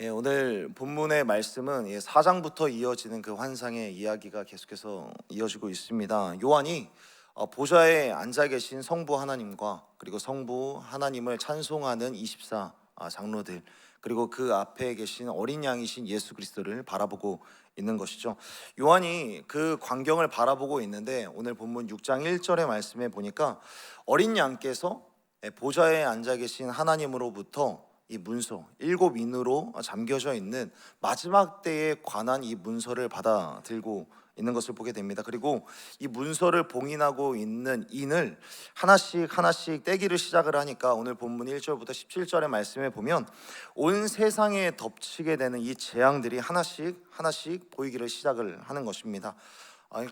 오늘 본문의 말씀은 4장부터 이어지는 그 환상의 이야기가 계속해서 이어지고 있습니다. 요한이 보좌에 앉아 계신 성부 하나님과 그리고 성부 하나님을 찬송하는 24 장로들, 그리고 그 앞에 계신 어린 양이신 예수 그리스도를 바라보고 있는 것이죠. 요한이 그 광경을 바라보고 있는데, 오늘 본문 6장 1절의 말씀에 보니까 어린 양께서 보좌에 앉아 계신 하나님으로부터 이 문서, 7인으로 잠겨져 있는 마지막 때에 관한 이 문서를 받아 들고 있는 것을 보게 됩니다. 그리고 이 문서를 봉인하고 있는 인을 하나씩 하나씩 떼기를 시작을 하니까, 오늘 본문 1절부터 17절의 말씀에 보면 온 세상에 덮치게 되는 이 재앙들이 하나씩 하나씩 보이기를 시작을 하는 것입니다.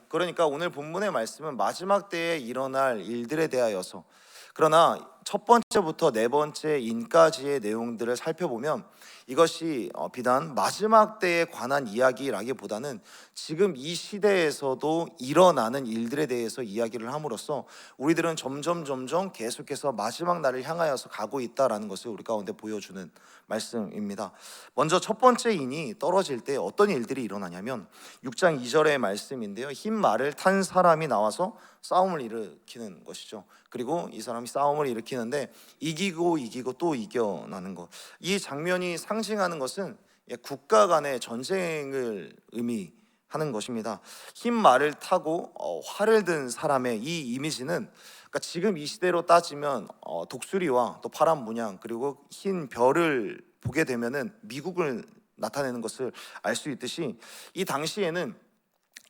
그러니까 오늘 본문의 말씀은 마지막 때에 일어날 일들에 대하여서, 그러나 첫 번째부터 네 번째 인까지의 내용들을 살펴보면 이것이 비단 마지막 때에 관한 이야기라기보다는 지금 이 시대에서도 일어나는 일들에 대해서 이야기를 함으로써 우리들은 점점 계속해서 마지막 날을 향하여서 가고 있다라는 것을 우리 가운데 보여주는 말씀입니다. 먼저 첫 번째 인이 떨어질 때 어떤 일들이 일어나냐면 6장 2절의 말씀인데요, 흰 말을 탄 사람이 나와서 싸움을 일으키는 것이죠. 그리고 이 사람이 싸움을 일으키는데 이기고 또 이겨나는 것, 이 장면이 상징하는 것은 국가 간의 전쟁을 의미하는 것입니다. 흰 말을 타고 활을 든 사람의 이 이미지는, 그러니까 지금 이 시대로 따지면 독수리와 또 파란 문양 그리고 흰 별을 보게 되면은 미국을 나타내는 것을 알 수 있듯이, 이 당시에는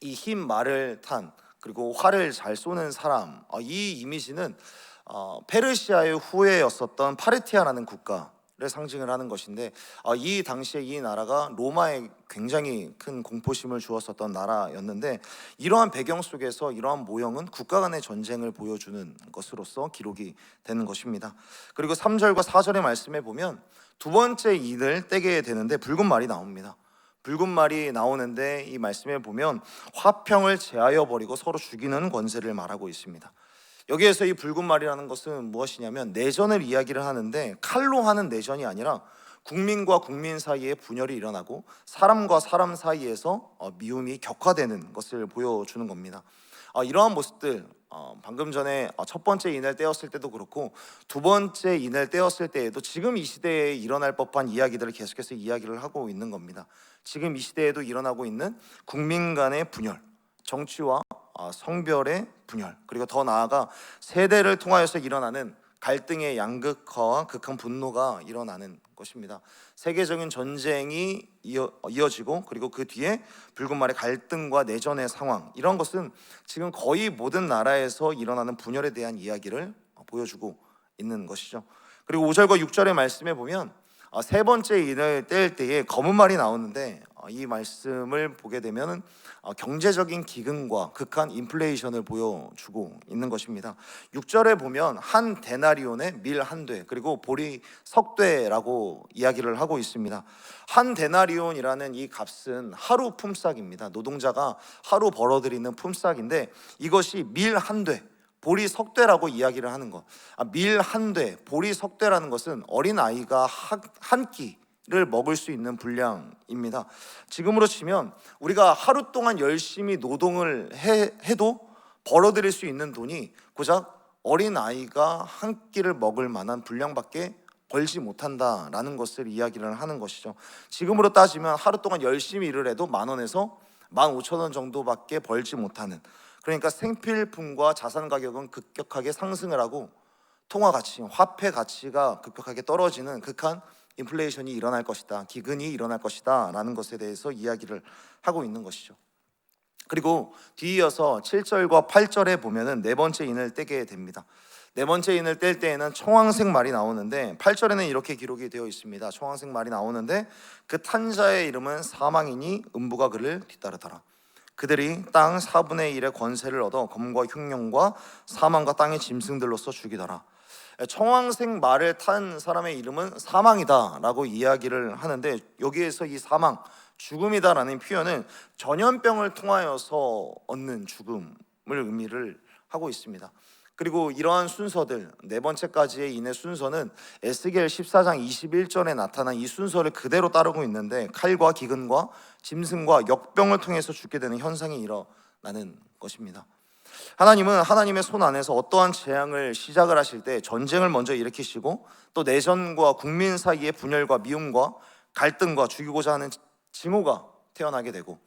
이 흰 말을 탄 그리고 활을 잘 쏘는 사람, 이 이미지는 페르시아의 후예였었던 파르티아라는 국가를 상징을 하는 것인데, 이 당시에 이 나라가 로마에 굉장히 큰 공포심을 주었었던 나라였는데, 이러한 배경 속에서 이러한 모형은 국가 간의 전쟁을 보여주는 것으로서 기록이 되는 것입니다. 그리고 3절과 4절의 말씀에 보면 두 번째 인을 떼게 되는데 붉은 말이 나옵니다. 붉은 말이 나오는데 이 말씀에 보면 화평을 제하여 버리고 서로 죽이는 권세를 말하고 있습니다. 여기에서 이 붉은 말이라는 것은 무엇이냐면 내전을 이야기를 하는데, 칼로 하는 내전이 아니라 국민과 국민 사이에 분열이 일어나고 사람과 사람 사이에서 미움이 격화되는 것을 보여주는 겁니다. 이러한 모습들, 방금 전에 첫 번째 인을 떼었을 때도 그렇고 두 번째 인을 떼었을 때에도 지금 이 시대에 일어날 법한 이야기들을 계속해서 이야기를 하고 있는 겁니다. 지금 이 시대에도 일어나고 있는 국민 간의 분열, 정치와 성별의 분열, 그리고 더 나아가 세대를 통하여서 일어나는 갈등의 양극화와 극한 분노가 일어나는 것입니다. 세계적인 전쟁이 이어지고, 그리고 그 뒤에 붉은 말의 갈등과 내전의 상황, 이런 것은 지금 거의 모든 나라에서 일어나는 분열에 대한 이야기를 보여주고 있는 것이죠. 그리고 5절과 6절의 말씀에 보면 세 번째 인을 뗄 때에 검은 말이 나오는데, 이 말씀을 보게 되면 경제적인 기근과 극한 인플레이션을 보여주고 있는 것입니다. 6절에 보면 한 데나리온에 밀 한 돼, 그리고 보리 석 되라고 이야기를 하고 있습니다. 한 데나리온이라는 이 값은 하루 품삯입니다. 노동자가 하루 벌어들이는 품삯인데, 이것이 밀 한 돼, 보리 석대라고 이야기를 하는 것. 밀 한 돼, 보리 석대라는 것은 어린 아이가 한 끼를 먹을 수 있는 분량입니다. 지금으로 치면 우리가 하루 동안 열심히 노동을 해도 벌어들일 수 있는 돈이 고작 어린 아이가 한 끼를 먹을 만한 분량밖에 벌지 못한다라는 것을 이야기를 하는 것이죠. 지금으로 따지면 하루 동안 열심히 일을 해도 10,000원에서 15,000원 정도밖에 벌지 못하는, 그러니까 생필품과 자산 가격은 급격하게 상승을 하고 통화 가치, 화폐 가치가 급격하게 떨어지는 극한 인플레이션이 일어날 것이다, 기근이 일어날 것이다 라는 것에 대해서 이야기를 하고 있는 것이죠. 그리고 뒤이어서 7절과 8절에 보면은 네 번째 인을 떼게 됩니다. 네 번째 인을 뗄 때에는 청황색 말이 나오는데, 8절에는 이렇게 기록이 되어 있습니다. 청황색 말이 나오는데 그 탄 자의 이름은 사망이니 음부가 그를 뒤따르더라. 그들이 땅 4분의 1의 권세를 얻어 검과 흉령과 사망과 땅의 짐승들로서 죽이더라. 청황색 말을 탄 사람의 이름은 사망이다 라고 이야기를 하는데, 여기에서 이 사망, 죽음이다 라는 표현은 전염병을 통하여서 얻는 죽음을 의미를 하고 있습니다. 그리고 이러한 순서들, 네 번째까지의 인의 순서는 에스겔 14장 21절에 나타난 이 순서를 그대로 따르고 있는데, 칼과 기근과 짐승과 역병을 통해서 죽게 되는 현상이 일어나는 것입니다. 하나님은 하나님의 손 안에서 어떠한 재앙을 시작을 하실 때 전쟁을 먼저 일으키시고, 또 내전과 국민 사이의 분열과 미움과 갈등과 죽이고자 하는 징후가 태어나게 되고,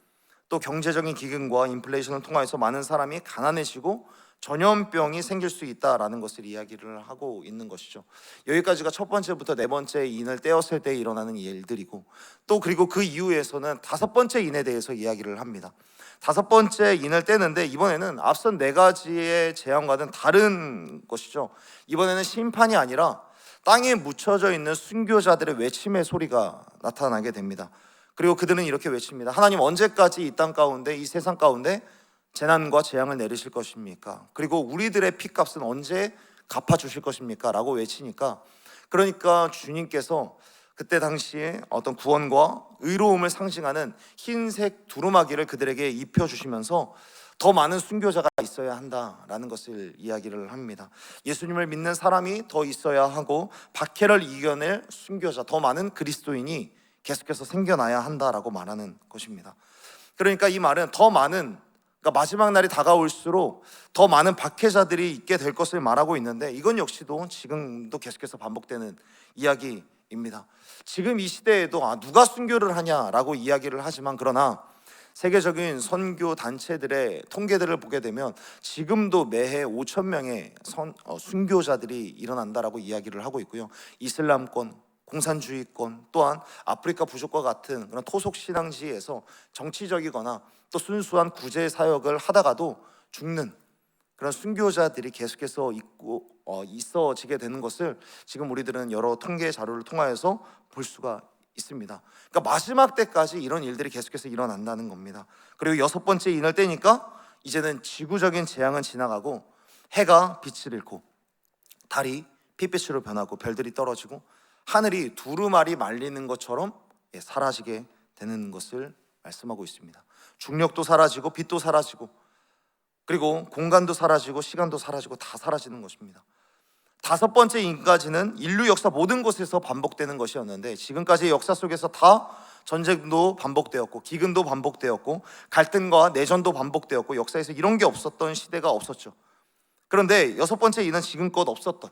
또 경제적인 기근과 인플레이션을 통하여서 많은 사람이 가난해지고 전염병이 생길 수 있다라는 것을 이야기를 하고 있는 것이죠. 여기까지가 첫 번째부터 네 번째 인을 떼었을 때 일어나는 일들이고, 또 그리고 그 이후에서는 다섯 번째 인에 대해서 이야기를 합니다. 다섯 번째 인을 떼는데 이번에는 앞선 네 가지의 재앙과는 다른 것이죠. 이번에는 심판이 아니라 땅에 묻혀져 있는 순교자들의 외침의 소리가 나타나게 됩니다. 그리고 그들은 이렇게 외칩니다. 하나님, 언제까지 이 땅 가운데, 이 세상 가운데 재난과 재앙을 내리실 것입니까? 그리고 우리들의 피값은 언제 갚아주실 것입니까? 라고 외치니까, 그러니까 주님께서 그때 당시에 어떤 구원과 의로움을 상징하는 흰색 두루마기를 그들에게 입혀주시면서 더 많은 순교자가 있어야 한다라는 것을 이야기를 합니다. 예수님을 믿는 사람이 더 있어야 하고, 박해를 이겨낼 순교자, 더 많은 그리스도인이 계속해서 생겨나야 한다라고 말하는 것입니다. 그러니까 이 말은 더 많은, 그러니까 마지막 날이 다가올수록 더 많은 박해자들이 있게 될 것을 말하고 있는데, 이건 역시도 지금도 계속해서 반복되는 이야기입니다. 지금 이 시대에도 누가 순교를 하냐라고 이야기를 하지만, 그러나 세계적인 선교 단체들의 통계들을 보게 되면 지금도 매해 5천 명의 순교자들이 일어난다라고 이야기를 하고 있고요. 이슬람권, 공산주의권, 또한 아프리카 부족과 같은 그런 토속 신앙지에서 정치적이거나 또 순수한 구제 사역을 하다가도 죽는 그런 순교자들이 계속해서 있어지게 되는 것을 지금 우리들은 여러 통계 자료를 통하여서 볼 수가 있습니다. 그러니까 마지막 때까지 이런 일들이 계속해서 일어난다는 겁니다. 그리고 여섯 번째 인을 떼니까 이제는 지구적인 재앙은 지나가고, 해가 빛을 잃고 달이 핏빛으로 변하고 별들이 떨어지고 하늘이 두루마리 말리는 것처럼 사라지게 되는 것을 말씀하고 있습니다. 중력도 사라지고 빛도 사라지고, 그리고 공간도 사라지고 시간도 사라지고 다 사라지는 것입니다. 다섯 번째 인까지는 인류 역사 모든 곳에서 반복되는 것이었는데, 지금까지의 역사 속에서 다 전쟁도 반복되었고, 기근도 반복되었고, 갈등과 내전도 반복되었고, 역사에서 이런 게 없었던 시대가 없었죠. 그런데 여섯 번째 인은 지금껏 없었던,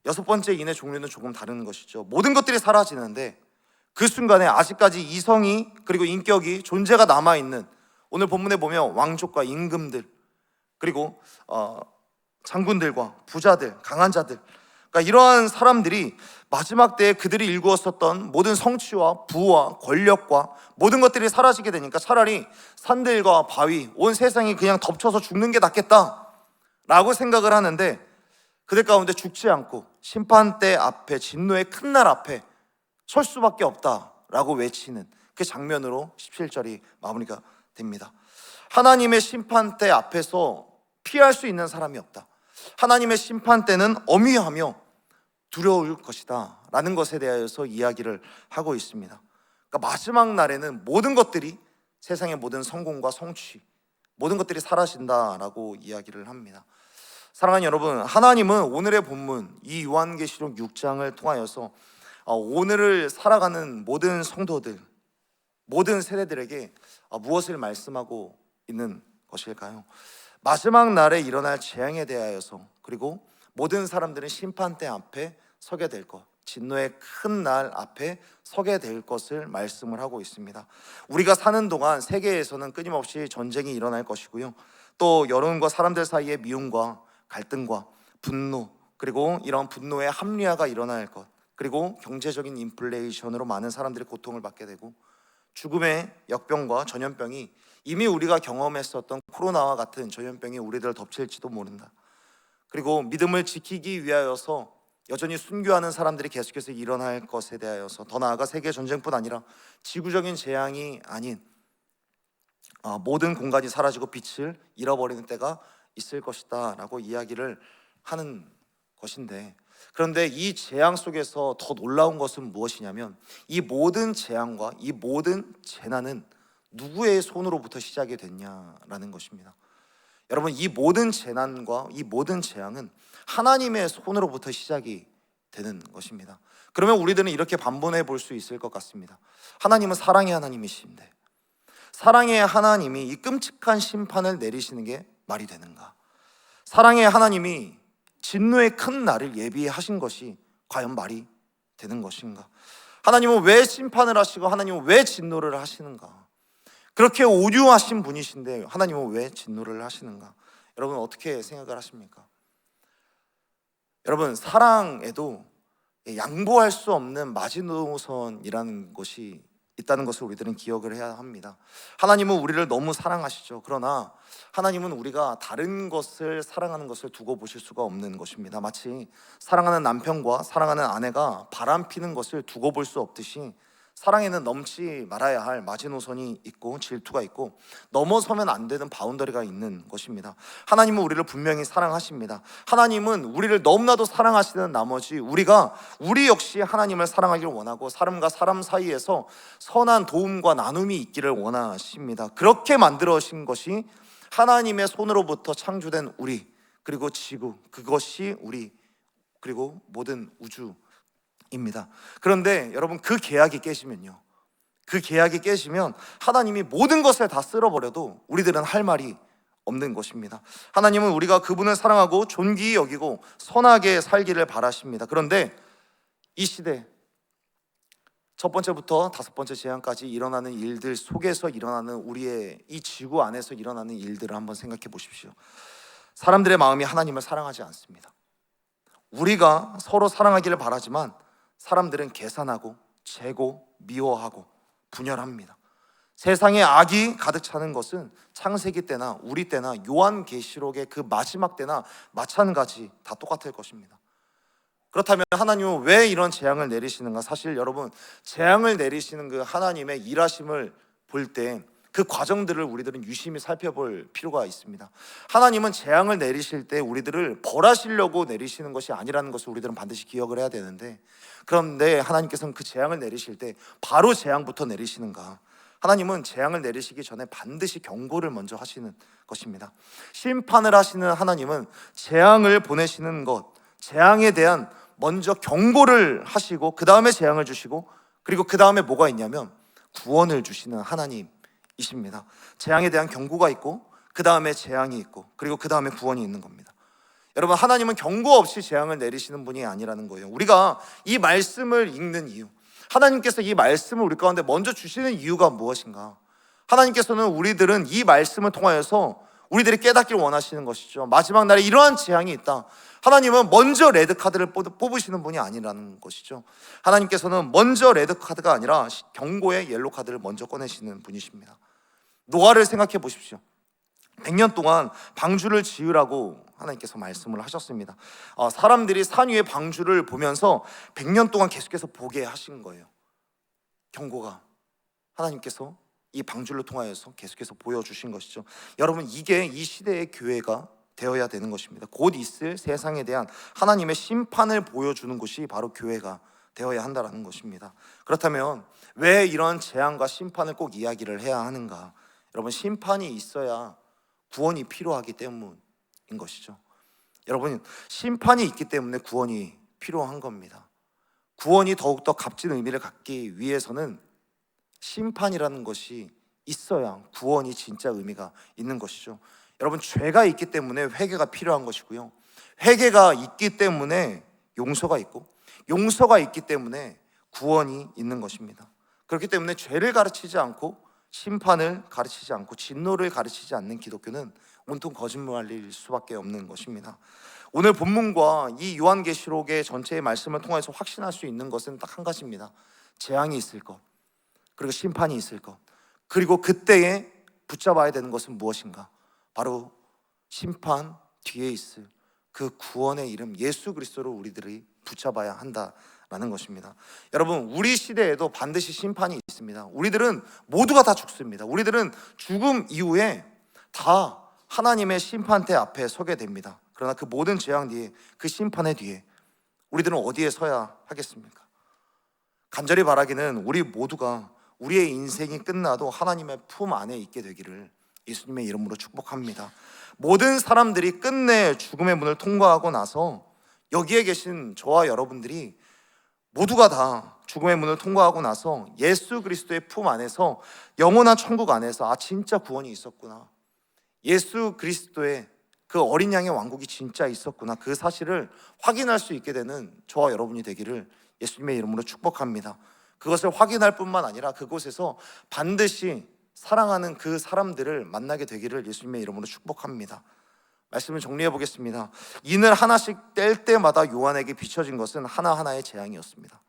여섯 번째 인의 종류는 조금 다른 것이죠. 모든 것들이 사라지는데 그 순간에 아직까지 이성이 그리고 인격이 존재가 남아있는, 오늘 본문에 보면 왕족과 임금들, 그리고 장군들과 부자들, 강한 자들, 그러니까 이러한 사람들이 마지막 때에 그들이 일구었었던 모든 성취와 부와 권력과 모든 것들이 사라지게 되니까 차라리 산들과 바위, 온 세상이 그냥 덮쳐서 죽는 게 낫겠다 라고 생각을 하는데, 그들 가운데 죽지 않고 심판대 앞에, 진노의 큰 날 앞에 설 수밖에 없다라고 외치는 그 장면으로 17절이 마무리가 됩니다. 하나님의 심판대 앞에서 피할 수 있는 사람이 없다. 하나님의 심판대는 엄위하며 두려울 것이다 라는 것에 대하여서 이야기를 하고 있습니다. 그러니까 마지막 날에는 모든 것들이, 세상의 모든 성공과 성취, 모든 것들이 사라진다라고 이야기를 합니다. 사랑하는 여러분, 하나님은 오늘의 본문 이 요한계시록 6장을 통하여서 오늘을 살아가는 모든 성도들, 모든 세대들에게 무엇을 말씀하고 있는 것일까요? 마지막 날에 일어날 재앙에 대하여서, 그리고 모든 사람들은 심판대 앞에 서게 될 것, 진노의 큰 날 앞에 서게 될 것을 말씀을 하고 있습니다. 우리가 사는 동안 세계에서는 끊임없이 전쟁이 일어날 것이고요, 또 여론과 사람들 사이의 미움과 갈등과 분노, 그리고 이런 분노의 합리화가 일어날 것, 그리고 경제적인 인플레이션으로 많은 사람들이 고통을 받게 되고, 죽음의 역병과 전염병이 이미 우리가 경험했었던 코로나와 같은 전염병이 우리들을 덮칠지도 모른다. 그리고 믿음을 지키기 위하여서 여전히 순교하는 사람들이 계속해서 일어날 것에 대하여서, 더 나아가 세계 전쟁뿐 아니라 지구적인 재앙이 아닌 모든 공간이 사라지고 빛을 잃어버리는 때가 있을 것이다 라고 이야기를 하는 것인데, 그런데 이 재앙 속에서 더 놀라운 것은 무엇이냐면, 이 모든 재앙과 이 모든 재난은 누구의 손으로부터 시작이 됐냐라는 것입니다. 여러분, 이 모든 재난과 이 모든 재앙은 하나님의 손으로부터 시작이 되는 것입니다. 그러면 우리들은 이렇게 반문해 볼 수 있을 것 같습니다. 하나님은 사랑의 하나님이신데 사랑의 하나님이 이 끔찍한 심판을 내리시는 게 말이 되는가? 사랑의 하나님이 진노의 큰 날을 예비하신 것이 과연 말이 되는 것인가? 하나님은 왜 심판을 하시고 하나님은 왜 진노를 하시는가? 그렇게 온유하신 분이신데 하나님은 왜 진노를 하시는가? 여러분, 어떻게 생각을 하십니까? 여러분, 사랑에도 양보할 수 없는 마지노선이라는 것이 있다는 것을 우리들은 기억을 해야 합니다. 하나님은 우리를 너무 사랑하시죠. 그러나 하나님은 우리가 다른 것을 사랑하는 것을 두고 보실 수가 없는 것입니다. 마치 사랑하는 남편과 사랑하는 아내가 바람피는 것을 두고 볼 수 없듯이 사랑에는 넘지 말아야 할 마지노선이 있고 질투가 있고 넘어서면 안 되는 바운더리가 있는 것입니다. 하나님은 우리를 분명히 사랑하십니다. 하나님은 우리를 너무나도 사랑하시는 나머지 우리 역시 하나님을 사랑하기를 원하고 사람과 사람 사이에서 선한 도움과 나눔이 있기를 원하십니다. 그렇게 만들어진 것이 하나님의 손으로부터 창조된 우리, 그리고 지구, 그것이 우리, 그리고 모든 우주 입니다. 그런데 여러분, 그 계약이 깨지면요, 그 계약이 깨지면 하나님이 모든 것을 다 쓸어버려도 우리들은 할 말이 없는 것입니다. 하나님은 우리가 그분을 사랑하고 존귀히 여기고 선하게 살기를 바라십니다. 그런데 이 시대 첫 번째부터 다섯 번째 재앙까지 일어나는 일들 속에서 일어나는 우리의 이 지구 안에서 일어나는 일들을 한번 생각해 보십시오. 사람들의 마음이 하나님을 사랑하지 않습니다. 우리가 서로 사랑하기를 바라지만 사람들은 계산하고 재고 미워하고 분열합니다. 세상에 악이 가득 차는 것은 창세기 때나 우리 때나 요한계시록의 그 마지막 때나 마찬가지, 다 똑같을 것입니다. 그렇다면 하나님은 왜 이런 재앙을 내리시는가? 사실 여러분, 재앙을 내리시는 그 하나님의 일하심을 볼 때 그 과정들을 우리들은 유심히 살펴볼 필요가 있습니다. 하나님은 재앙을 내리실 때 우리들을 벌하시려고 내리시는 것이 아니라는 것을 우리들은 반드시 기억을 해야 되는데, 그런데 하나님께서는 그 재앙을 내리실 때 바로 재앙부터 내리시는가? 하나님은 재앙을 내리시기 전에 반드시 경고를 먼저 하시는 것입니다. 심판을 하시는 하나님은 재앙을 보내시는 것, 재앙에 대한 먼저 경고를 하시고 그 다음에 재앙을 주시고, 그리고 그 다음에 뭐가 있냐면 구원을 주시는 하나님이십니다. 재앙에 대한 경고가 있고 그 다음에 재앙이 있고 그리고 그 다음에 구원이 있는 겁니다. 여러분, 하나님은 경고 없이 재앙을 내리시는 분이 아니라는 거예요. 우리가 이 말씀을 읽는 이유, 하나님께서 이 말씀을 우리 가운데 먼저 주시는 이유가 무엇인가? 하나님께서는 우리들은 이 말씀을 통하여서 우리들이 깨닫기를 원하시는 것이죠. 마지막 날에 이러한 재앙이 있다. 하나님은 먼저 레드카드를 뽑으시는 분이 아니라는 것이죠. 하나님께서는 먼저 레드카드가 아니라 경고의 옐로카드를 먼저 꺼내시는 분이십니다. 노아를 생각해 보십시오. 100년 동안 방주를 지으라고 하나님께서 말씀을 하셨습니다. 사람들이 산 위에 방주를 보면서 100년 동안 계속해서 보게 하신 거예요. 경고가 하나님께서 이 방주를 통하여서 계속해서 보여주신 것이죠. 여러분, 이게 이 시대의 교회가 되어야 되는 것입니다. 곧 있을 세상에 대한 하나님의 심판을 보여주는 곳이 바로 교회가 되어야 한다는 것입니다. 그렇다면 왜 이런 재앙과 심판을 꼭 이야기를 해야 하는가? 여러분, 심판이 있어야 구원이 필요하기 때문인 것이죠. 여러분, 심판이 있기 때문에 구원이 필요한 겁니다. 구원이 더욱더 값진 의미를 갖기 위해서는 심판이라는 것이 있어야 구원이 진짜 의미가 있는 것이죠. 여러분, 죄가 있기 때문에 회개가 필요한 것이고요, 회개가 있기 때문에 용서가 있고, 용서가 있기 때문에 구원이 있는 것입니다. 그렇기 때문에 죄를 가르치지 않고 심판을 가르치지 않고 진노를 가르치지 않는 기독교는 온통 거짓말일 수밖에 없는 것입니다. 오늘 본문과 이 요한계시록의 전체의 말씀을 통해서 확신할 수 있는 것은 딱 한 가지입니다. 재앙이 있을 것, 그리고 심판이 있을 것, 그리고 그때에 붙잡아야 되는 것은 무엇인가? 바로 심판 뒤에 있을 그 구원의 이름 예수 그리스도를 우리들이 붙잡아야 한다라는 것입니다. 여러분, 우리 시대에도 반드시 심판이 있습니다. 우리들은 모두가 다 죽습니다. 우리들은 죽음 이후에 다 하나님의 심판대 앞에 서게 됩니다. 그러나 그 모든 재앙 뒤에, 그 심판의 뒤에 우리들은 어디에 서야 하겠습니까? 간절히 바라기는 우리 모두가 우리의 인생이 끝나도 하나님의 품 안에 있게 되기를 예수님의 이름으로 축복합니다. 모든 사람들이 끝내 죽음의 문을 통과하고 나서 여기에 계신 저와 여러분들이 모두가 다 죽음의 문을 통과하고 나서 예수 그리스도의 품 안에서 영원한 천국 안에서 진짜 구원이 있었구나, 예수 그리스도의 그 어린 양의 왕국이 진짜 있었구나, 그 사실을 확인할 수 있게 되는 저와 여러분이 되기를 예수님의 이름으로 축복합니다. 그것을 확인할 뿐만 아니라 그곳에서 반드시 사랑하는 그 사람들을 만나게 되기를 예수님의 이름으로 축복합니다. 말씀을 정리해 보겠습니다. 인을 하나씩 뗄 때마다 요한에게 비춰진 것은 하나하나의 재앙이었습니다.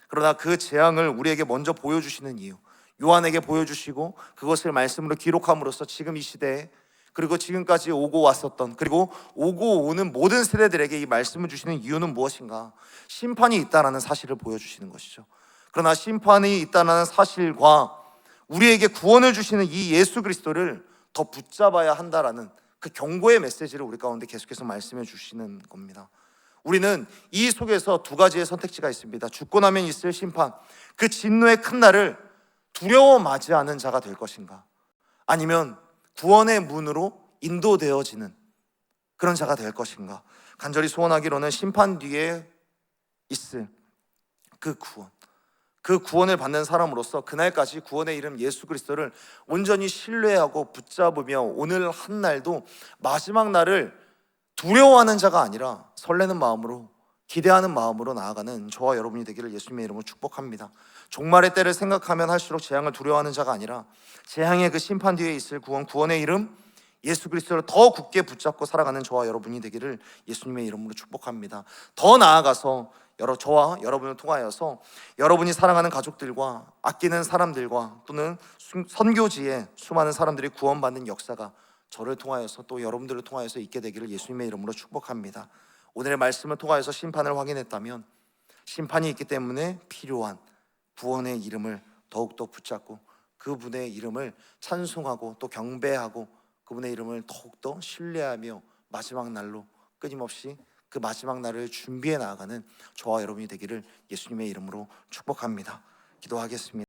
그러나 그 재앙을 우리에게 먼저 보여주시는 이유, 요한에게 보여주시고 그것을 말씀으로 기록함으로써 지금 이 시대에, 그리고 지금까지 오고 왔었던, 그리고 오고 오는 모든 세대들에게 이 말씀을 주시는 이유는 무엇인가? 심판이 있다는 사실을 보여주시는 것이죠. 그러나 심판이 있다는 사실과 우리에게 구원을 주시는 이 예수 그리스도를 더 붙잡아야 한다라는 그 경고의 메시지를 우리 가운데 계속해서 말씀해 주시는 겁니다. 우리는 이 속에서 두 가지의 선택지가 있습니다. 죽고 나면 있을 심판, 그 진노의 큰 날을 두려워 맞이하는 자가 될 것인가, 아니면 구원의 문으로 인도되어지는 그런 자가 될 것인가. 간절히 소원하기로는 심판 뒤에 있을 그 구원, 그 구원을 받는 사람으로서 그날까지 구원의 이름 예수 그리스도를 온전히 신뢰하고 붙잡으며 오늘 한 날도 마지막 날을 두려워하는 자가 아니라 설레는 마음으로, 기대하는 마음으로 나아가는 저와 여러분이 되기를 예수님의 이름으로 축복합니다. 종말의 때를 생각하면 할수록 재앙을 두려워하는 자가 아니라 재앙의 그 심판 뒤에 있을 구원, 구원의 이름 예수 그리스도를 더 굳게 붙잡고 살아가는 저와 여러분이 되기를 예수님의 이름으로 축복합니다. 더 나아가서 저와 여러분을 통하여서 여러분이 사랑하는 가족들과 아끼는 사람들과 또는 선교지에 수많은 사람들이 구원받는 역사가 저를 통하여서 또 여러분들을 통하여서 있게 되기를 예수님의 이름으로 축복합니다. 오늘의 말씀을 통하여서 심판을 확인했다면 심판이 있기 때문에 필요한 구원의 이름을 더욱더 붙잡고 그분의 이름을 찬송하고 또 경배하고 그분의 이름을 더욱더 신뢰하며 마지막 날로 끊임없이 그 마지막 날을 준비해 나아가는 저와 여러분이 되기를 예수님의 이름으로 축복합니다. 기도하겠습니다.